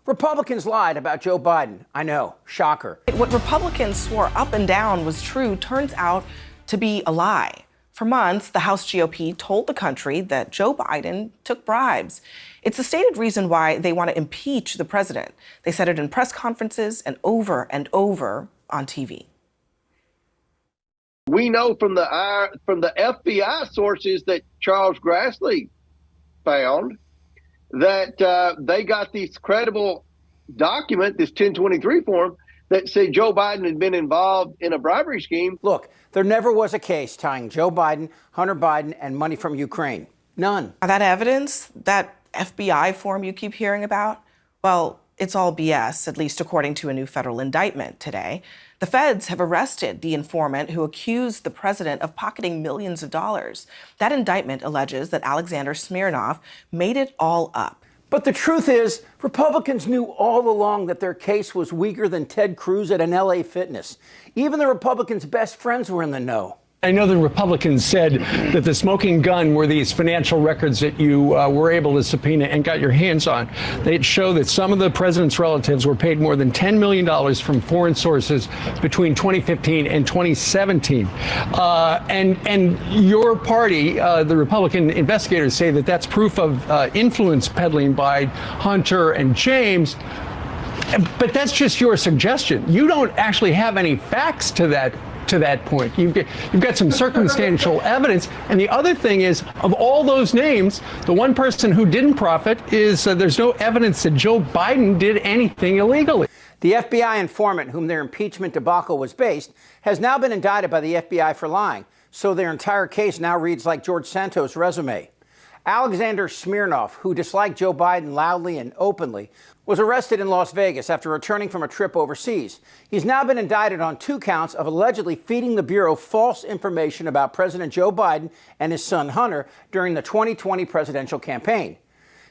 Republicans lied about Joe Biden. I know, shocker. What Republicans swore up and down was true turns out to be a lie. For months, the House GOP told the country that Joe Biden took bribes. It's a stated reason why they want to impeach the president. They said it in press conferences and over on TV. We know from the FBI sources that Charles Grassley found that they got this credible document, this 1023 form, that said Joe Biden had been involved in a bribery scheme. Look, there never was a case tying Joe Biden, Hunter Biden, and money from Ukraine. None. That evidence, that FBI form you keep hearing about, well, it's all BS, at least according to a new federal indictment today. The feds have arrested the informant who accused the president of pocketing millions of dollars. That indictment alleges that Alexander Smirnov made it all up. But the truth is, Republicans knew all along that their case was weaker than Ted Cruz at an LA Fitness. Even the Republicans' best friends were in the know. I know the Republicans said that the smoking gun were these financial records that you were able to subpoena and got your hands on. They show that some of the president's relatives were paid more than $10 million from foreign sources between 2015 and 2017. And your party, the Republican investigators, say that that's proof of influence peddling by Hunter and James. But that's just your suggestion. You don't actually have any facts to that point. You've got some circumstantial evidence. And the other thing is, of all those names, the one person who didn't profit is there's no evidence that Joe Biden did anything illegally. The FBI informant, whom their impeachment debacle was based, has now been indicted by the FBI for lying. So their entire case now reads like George Santos' resume. Alexander Smirnov, who disliked Joe Biden loudly and openly, was arrested in Las Vegas after returning from a trip overseas. He's now been indicted on 2 counts of allegedly feeding the Bureau false information about President Joe Biden and his son Hunter during the 2020 presidential campaign.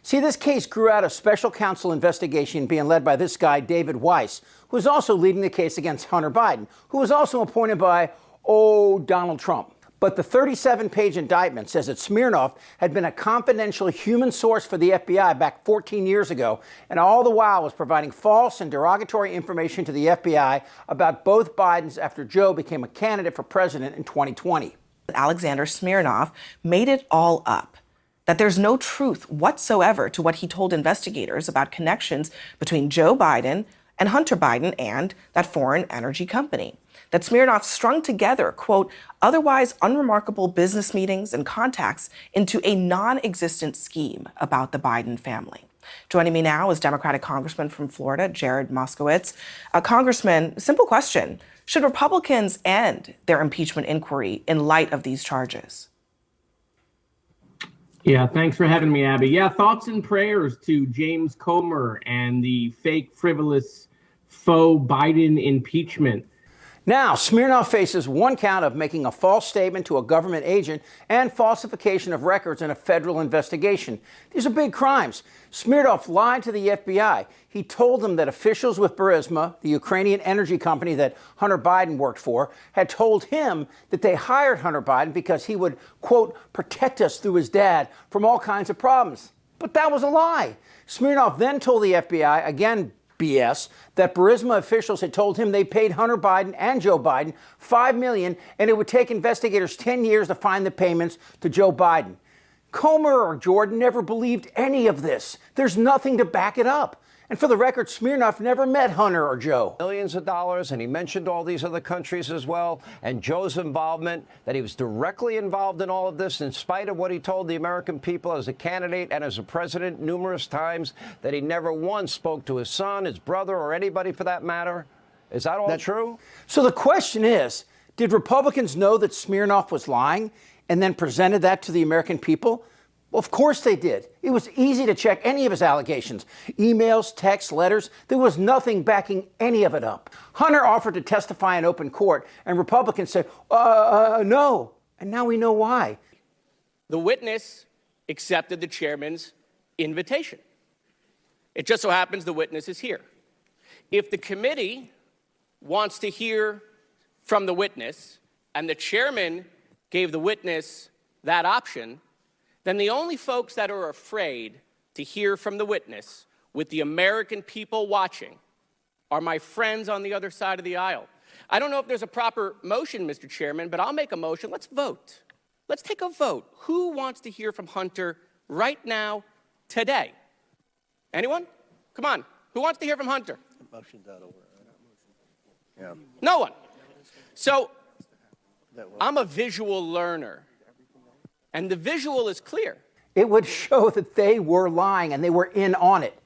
See, this case grew out of special counsel investigation being led by this guy, David Weiss, who is also leading the case against Hunter Biden, who was also appointed by, Donald Trump. But the 37-page indictment says that Smirnov had been a confidential human source for the FBI back 14 years ago, and all the while was providing false and derogatory information to the FBI about both Bidens after Joe became a candidate for president in 2020. Alexander Smirnov made it all up. That there's no truth whatsoever to what he told investigators about connections between Joe Biden and Hunter Biden and that foreign energy company. That Smirnov strung together, quote, otherwise unremarkable business meetings and contacts into a non-existent scheme about the Biden family. Joining me now is Democratic Congressman from Florida, Jared Moskowitz. Congressman, simple question. Should Republicans end their impeachment inquiry in light of these charges? Yeah, thanks for having me, Abby. Yeah, thoughts and prayers to James Comer and the fake, frivolous, faux Biden impeachment. Now, Smirnov faces 1 count of making a false statement to a government agent and falsification of records in a federal investigation. These are big crimes. Smirnov lied to the FBI. He told them that officials with Burisma, the Ukrainian energy company that Hunter Biden worked for, had told him that they hired Hunter Biden because he would, quote, protect us through his dad from all kinds of problems. But that was a lie. Smirnov then told the FBI, again, BS, that Burisma officials had told him they paid Hunter Biden and Joe Biden $5 million, and it would take investigators 10 years to find the payments to Joe Biden. Comer or Jordan never believed any of this. There's nothing to back it up. And for the record, Smirnov never met Hunter or Joe. Millions of dollars, and he mentioned all these other countries as well, and Joe's involvement, that he was directly involved in all of this, in spite of what he told the American people as a candidate and as a president numerous times, that he never once spoke to his son, his brother, or anybody for that matter. Is that all true? So the question is, did Republicans know that Smirnov was lying and then presented that to the American people? Well, of course they did. It was easy to check any of his allegations. Emails, texts, letters. There was nothing backing any of it up. Hunter offered to testify in open court, and Republicans said, no. And now we know why. The witness accepted the chairman's invitation. It just so happens the witness is here. If the committee wants to hear from the witness, and the chairman gave the witness that option, then the only folks that are afraid to hear from the witness with the American people watching are my friends on the other side of the aisle. I don't know if there's a proper motion, Mr. Chairman, but I'll make a motion. Let's vote. Let's take a vote. Who wants to hear from Hunter right now, today? Anyone? Come on. Who wants to hear from Hunter? No one. So I'm a visual learner, and the visual is clear. It would show that they were lying and they were in on it.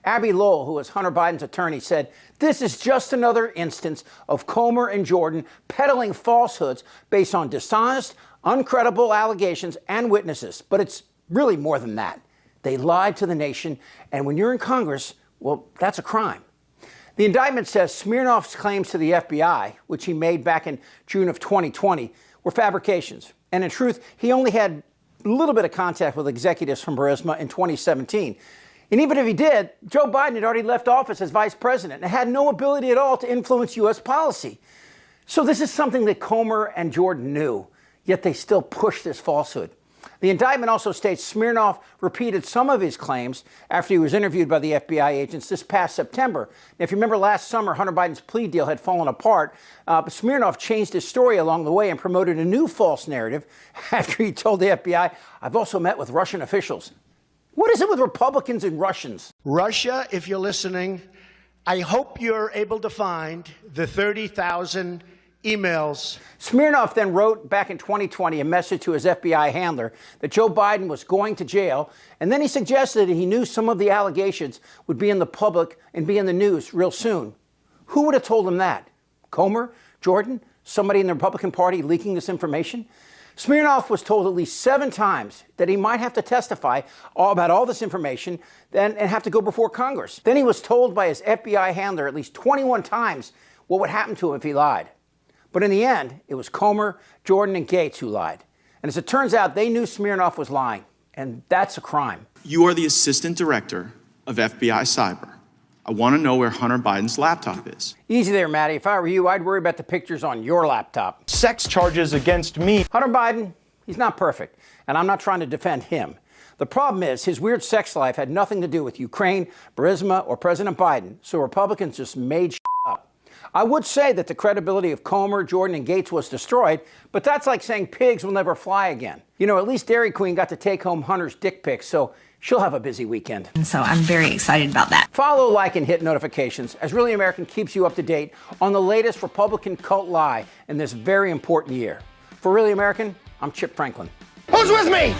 Abby Lowell, who was Hunter Biden's attorney, said, "This is just another instance of Comer and Jordan peddling falsehoods based on dishonest, uncredible allegations and witnesses. But it's really more than that. They lied to the nation, and when you're in Congress, well, that's a crime." The indictment says Smirnoff's claims to the FBI, which he made back in June of 2020, were fabrications. And in truth, he only had a little bit of contact with executives from Burisma in 2017. And even if he did, Joe Biden had already left office as vice president and had no ability at all to influence U.S. policy. So this is something that Comer and Jordan knew, yet they still pushed this falsehood. The indictment also states Smirnoff repeated some of his claims after he was interviewed by the FBI agents this past September. Now, if you remember last summer, Hunter Biden's plea deal had fallen apart, but Smirnoff changed his story along the way and promoted a new false narrative after he told the FBI, "I've also met with Russian officials." What is it with Republicans and Russians? Russia, if you're listening, I hope you're able to find the 30,000 emails. Smirnoff then wrote back in 2020 a message to his FBI handler that Joe Biden was going to jail, and then he suggested that he knew some of the allegations would be in the public and be in the news real soon. Who would have told him that? Comer? Jordan? Somebody in the Republican Party leaking this information? Smirnoff was told at least 7 times that he might have to testify about all this information and have to go before Congress. Then he was told by his FBI handler at least 21 times what would happen to him if he lied. But in the end, it was Comer, Jordan, and Gates who lied. And as it turns out, they knew Smirnoff was lying, and that's a crime. You are the assistant director of FBI Cyber. I want to know where Hunter Biden's laptop is. Easy there, Maddie. If I were you, I'd worry about the pictures on your laptop. Sex charges against me. Hunter Biden, he's not perfect, and I'm not trying to defend him. The problem is his weird sex life had nothing to do with Ukraine, Burisma, or President Biden, so Republicans just made up. I would say that the credibility of Comer, Jordan, and Gates was destroyed, but that's like saying pigs will never fly again. You know, at least Dairy Queen got to take home Hunter's dick pics, so she'll have a busy weekend. And so I'm very excited about that. Follow, like, and hit notifications as Really American keeps you up to date on the latest Republican cult lie in this very important year. For Really American, I'm Chip Franklin. Who's with me?